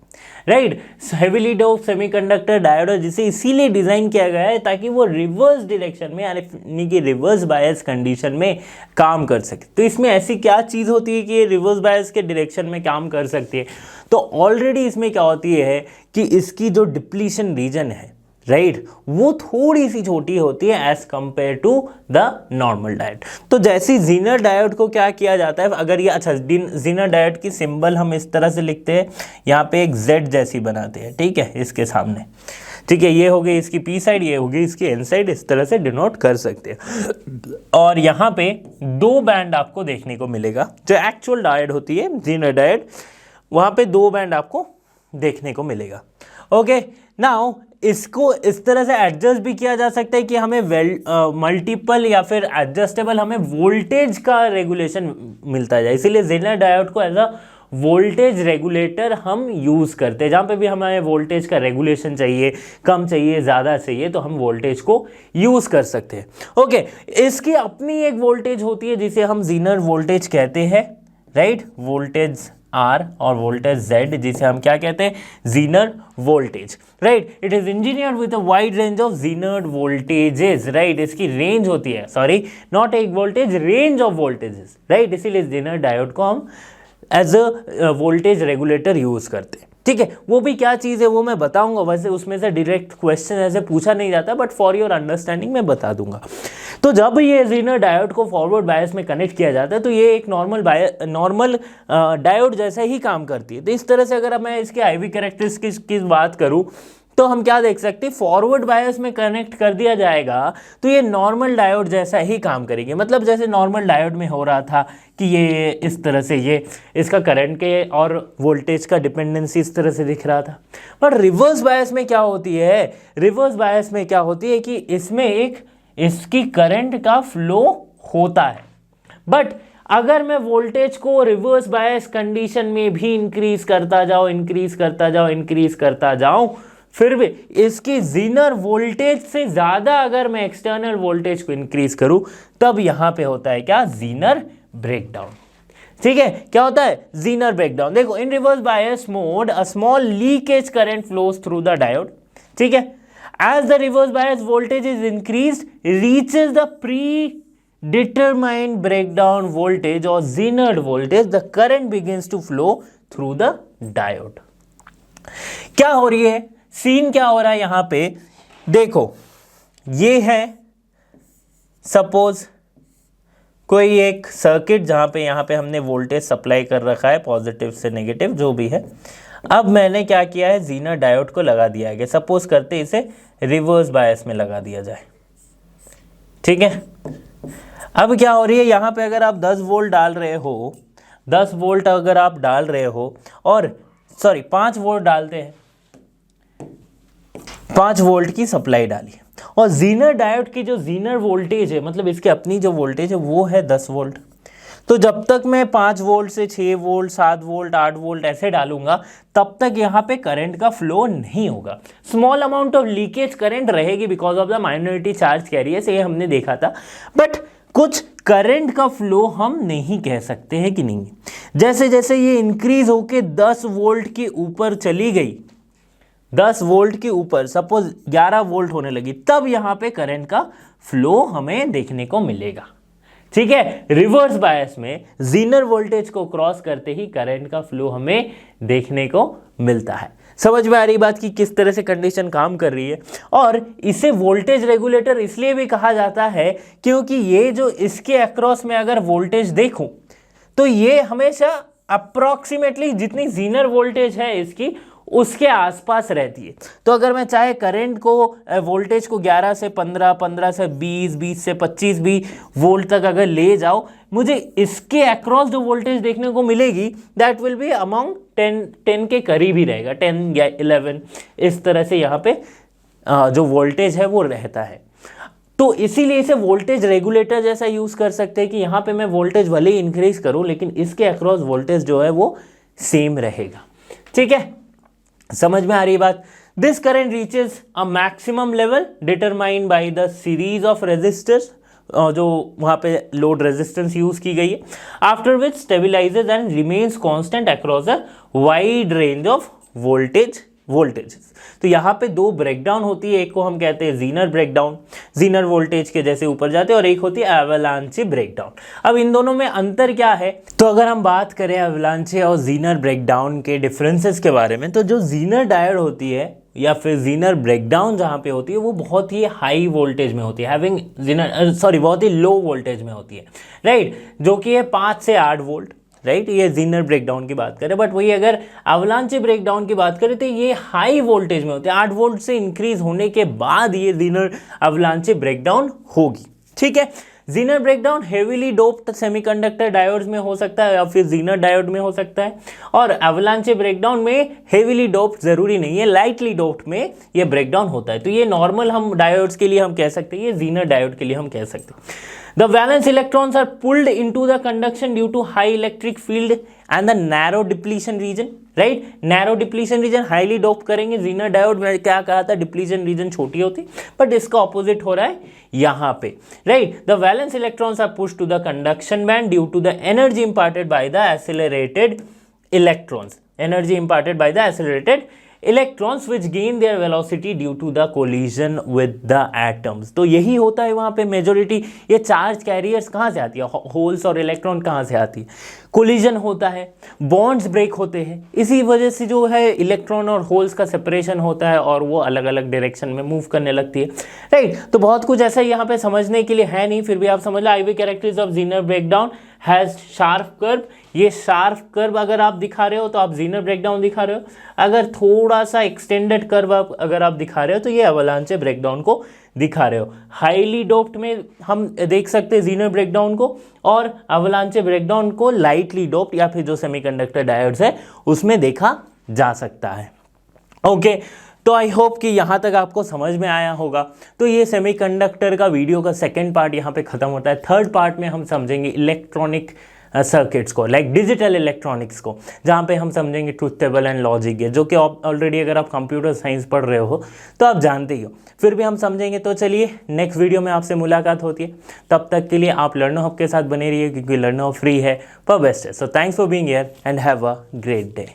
A: right, heavily doped semiconductor diode है जिसे इसीलिए डिजाइन किया गया है ताकि वो रिवर्स डायरेक्शन में यानी कि रिवर्स बायस कंडीशन में काम कर सके। तो इसमें ऐसी क्या चीज होती है कि ये रिवर्स बायस के डायरेक्शन में काम कर सकती है? तो ऑलरेडी इसमें क्या होती है कि इसकी जो डिप्लीशन रीजन है, राइट, वो थोड़ी सी छोटी होती है as compare to the normal diode. तो जैसी जीनर डायोड को क्या किया जाता है, अगर ये अच्छा जीनर डायोड की सिंबल हम इस तरह से लिखते हैं, यहाँ पे एक Z जैसी बनाते हैं, ठीक है, इसके सामने, ठीक है, ये हो गई इसकी P साइड, ये होगी इसकी N साइड, इस तरह से डिनोट कर सकते हैं। और यहाँ पे 2 बैंड आपको देखने को मिलेगा, जो एक्चुअल डायोड होती है जीनर डायोड, वहाँ पे 2 बैंड आपको देखने को मिलेगा, ओके। नाउ इसको इस तरह से एडजस्ट भी किया जा सकता है कि हमें मल्टीपल या फिर एडजस्टेबल हमें वोल्टेज का रेगुलेशन मिलता जाए, इसीलिए जेनर डायोड को एज अ वोल्टेज रेगुलेटर हम यूज़ करते हैं। जहाँ पे भी हमें वोल्टेज का रेगुलेशन चाहिए, कम चाहिए, ज़्यादा चाहिए, तो हम वोल्टेज को यूज़ कर सकते हैं, ओके। इसकी अपनी एक वोल्टेज होती है जिसे हम जीनर वोल्टेज कहते हैं, राइट, वोल्टेज R और वोल्टेज Z जिसे हम क्या कहते हैं, zener voltage, right. It is engineered with a wide range of zener voltages, right, इसकी रेंज होती है, सॉरी नॉट एक voltage, range of voltages, right, इसीलिए जीनर डायोड को हम as a voltage regulator use करते हैं, ठीक है। वो भी क्या चीज़ है वो मैं बताऊंगा, वैसे उसमें से डायरेक्ट क्वेश्चन ऐसे पूछा नहीं जाता, बट फॉर योर अंडरस्टैंडिंग मैं बता दूंगा। तो जब ये जीनर डायोड को फॉरवर्ड बायस में कनेक्ट किया जाता है तो ये एक नॉर्मल डायोड जैसा ही काम करती है। तो इस तरह से अगर मैं इसके IV कैरेक्टरिस्टिक्स की बात करूँ तो हम क्या देख सकते हैं, फॉरवर्ड बायस में कनेक्ट कर दिया जाएगा तो ये नॉर्मल डायोड जैसा ही काम करेंगे, मतलब जैसे नॉर्मल डायोड में हो रहा था कि ये इस तरह से ये इसका करंट के और वोल्टेज का डिपेंडेंसी इस तरह से दिख रहा था। पर रिवर्स बायस में क्या होती है, रिवर्स बायस में क्या होती है कि इसमें एक इसकी करंट का फ्लो होता है, बट अगर मैं वोल्टेज को रिवर्स बायस कंडीशन में भी इंक्रीज करता जाऊं फिर भी इसकी जीनर वोल्टेज से ज्यादा अगर मैं एक्सटर्नल वोल्टेज को इंक्रीज करूं तब यहां पे होता है क्या, जीनर ब्रेकडाउन, ठीक है। क्या होता है, जीनर ब्रेकडाउन। देखो in reverse bias mode a small leakage current flows through the diode, ठीक है, As the reverse bias voltage is increased, reaches the predetermined breakdown voltage or Zener voltage, the current begins to flow through the diode. क्या हो रही है, scene क्या हो रहा है यहां पे, देखो ये है सपोज कोई एक सर्किट जहां पे यहां पे हमने वोल्टेज सप्लाई कर रखा है, पॉजिटिव से नेगेटिव जो भी है। अब मैंने क्या किया है, जीनर डायोड को लगा दिया है। सपोज करते इसे रिवर्स बायस में लगा दिया जाए, ठीक है। अब क्या हो रही है, यहां पे अगर आप 10 वोल्ट डाल रहे हो, 10 वोल्ट अगर आप डाल रहे हो, और 5 वोल्ट डालते हैं, 5 वोल्ट की सप्लाई डाली, और जीनर डायोड की जो जीनर वोल्टेज है, मतलब इसकी अपनी जो वोल्टेज है वो है 10 वोल्ट। तो जब तक मैं 5 वोल्ट से 6 वोल्ट 7 वोल्ट 8 वोल्ट ऐसे डालूंगा, तब तक यहाँ पे करंट का फ्लो नहीं होगा। Small amount of leakage current रहेगी because of the minority charge carriers, ये हमने देखा था, बट कुछ करंट का फ्लो हम नहीं कह सकते हैं कि नहीं। जैसे जैसे ये इंक्रीज होके 10 वोल्ट के ऊपर चली गई, 10 वोल्ट के ऊपर सपोज 11 वोल्ट होने लगी, तब यहां पे करंट का फ्लो हमें देखने को मिलेगा, ठीक है। रिवर्स बायस में जीनर वोल्टेज को क्रॉस करते ही करंट का फ्लो हमें देखने को मिलता है। समझ में आ रही बात कि किस तरह से कंडीशन काम कर रही है। और इसे वोल्टेज रेगुलेटर इसलिए भी कहा जाता है क्योंकि ये जो इसके अक्रॉस में अगर वोल्टेज देखूं तो ये हमेशा अप्रॉक्सीमेटली जितनी जीनर वोल्टेज है इसकी उसके आसपास रहती है। तो अगर मैं चाहे करंट को वोल्टेज को 11 से 15, 15 से 20, 20 से 25 भी वोल्ट तक अगर ले जाओ, मुझे इसके अक्रॉस जो वोल्टेज देखने को मिलेगी दैट विल बी अमॉन्ग 10 के करीब ही रहेगा, 10 या 11 इस तरह से यहाँ पे जो वोल्टेज है वो रहता है। तो इसीलिए इसे वोल्टेज रेगुलेटर जैसा यूज कर सकते हैं कि यहाँ पे मैं वोल्टेज भले ही इंक्रीज करूँ लेकिन इसके अक्रॉस वोल्टेज जो है वो सेम रहेगा, ठीक है। समझ में आ रही बात। This current reaches a maximum level determined by the series of resistors, जो वहां पे लोड रेजिस्टेंस यूज की गई है, after which stabilises and remains constant across a wide range of voltages. तो यहाँ पे 2 ब्रेकडाउन होती है, एक को हम कहते हैं जीनर ब्रेकडाउन, जीनर वोल्टेज के जैसे ऊपर जाते हैं, और एक होती है एवलांचे ब्रेकडाउन। अब इन दोनों में अंतर क्या है, तो अगर हम बात करें एवलांचे और जीनर ब्रेकडाउन के डिफरेंसेस के बारे में, तो जो जीनर डायोड होती है या फिर जीनर ब्रेकडाउन जहाँ पे होती है वो बहुत ही हाई वोल्टेज में होती है, बहुत ही लो वोल्टेज में होती है, राइट, जो कि है 5 से 8 वोल्ट, राइट। ये जीनर ब्रेकडाउन की बात करें, बट वही अगर अवलांचे ब्रेकडाउन की बात करें तो ये हाई वोल्टेज में होते हैं, 8 वोल्ट से इंक्रीज होने के बाद ये जीनर अवलांचे ब्रेकडाउन होगी, ठीक है। Zener breakdown heavily doped semiconductor diodes में हो सकता है या फिर जीनर डायोड में हो सकता है, और अवलांचे ब्रेकडाउन में हेवीली डोप्ड जरूरी नहीं है, लाइटली डोप्ड में ये ब्रेकडाउन होता है। तो ये नॉर्मल हम डायोड्स के लिए हम कह सकते हैं, ये जीनर डायोड के लिए हम कह सकते हैं। The valence electrons are pulled into the conduction due to high electric field and the narrow depletion region, right? Narrow depletion region highly doped करेंगे। जीनर डायोड में क्या कहा था, डिप्लीशन रीजन छोटी होती, बट इसका ऑपोजिट हो रहा है यहाँ पे, right? The valence electrons are pushed to the conduction band due to the energy imparted by the accelerated electrons. Energy imparted by the accelerated electrons which gain their velocity due to the collision with the atoms। तो यही होता है वहां पे majority. ये charge carriers कहाँ से आती है, होल्स और इलेक्ट्रॉन कहाँ से आती है, कोलिजन होता है, बॉन्ड्स ब्रेक होते हैं, इसी वजह से जो है इलेक्ट्रॉन और होल्स का सेपरेशन होता है और वो अलग अलग डायरेक्शन में मूव करने लगती है, राइट। तो बहुत कुछ ऐसा यहाँ पे समझने के लिए है नहीं, फिर भी आप समझ लो। IV characteristics of Zener breakdown has sharp curve. ये शार्प कर्व अगर आप दिखा रहे हो तो आप जीनर ब्रेकडाउन दिखा रहे हो, अगर थोड़ा सा एक्सटेंडेड कर्व अगर आप दिखा रहे हो तो ये अवलांचे ब्रेकडाउन को दिखा रहे हो। हाईली डोप्ड में हम देख सकते हैं जीनर ब्रेकडाउन को, और अवलांचे ब्रेकडाउन को लाइटली डोप्ड या फिर जो सेमीकंडक्टर डायोड्स है उसमें देखा जा सकता है, ओके। तो आई होप कि यहाँ तक आपको समझ में आया होगा। तो ये सेमीकंडक्टर का वीडियो का सेकंड पार्ट यहाँ पे खत्म होता है। थर्ड पार्ट में हम समझेंगे इलेक्ट्रॉनिक सर्किट्स को, लाइक डिजिटल इलेक्ट्रॉनिक्स को, जहाँ पे हम समझेंगे truth table and logic gate, जो कि ऑलरेडी अगर आप कंप्यूटर साइंस पढ़ रहे हो तो आप जानते ही हो, फिर भी हम समझेंगे। तो चलिए नेक्स्ट वीडियो में आपसे मुलाकात होती है, तब तक के लिए आप लर्नो हब के साथ बने रहिए क्योंकि लर्नो फ्री है पर बेस्ट है। So thanks for being here and have a great day.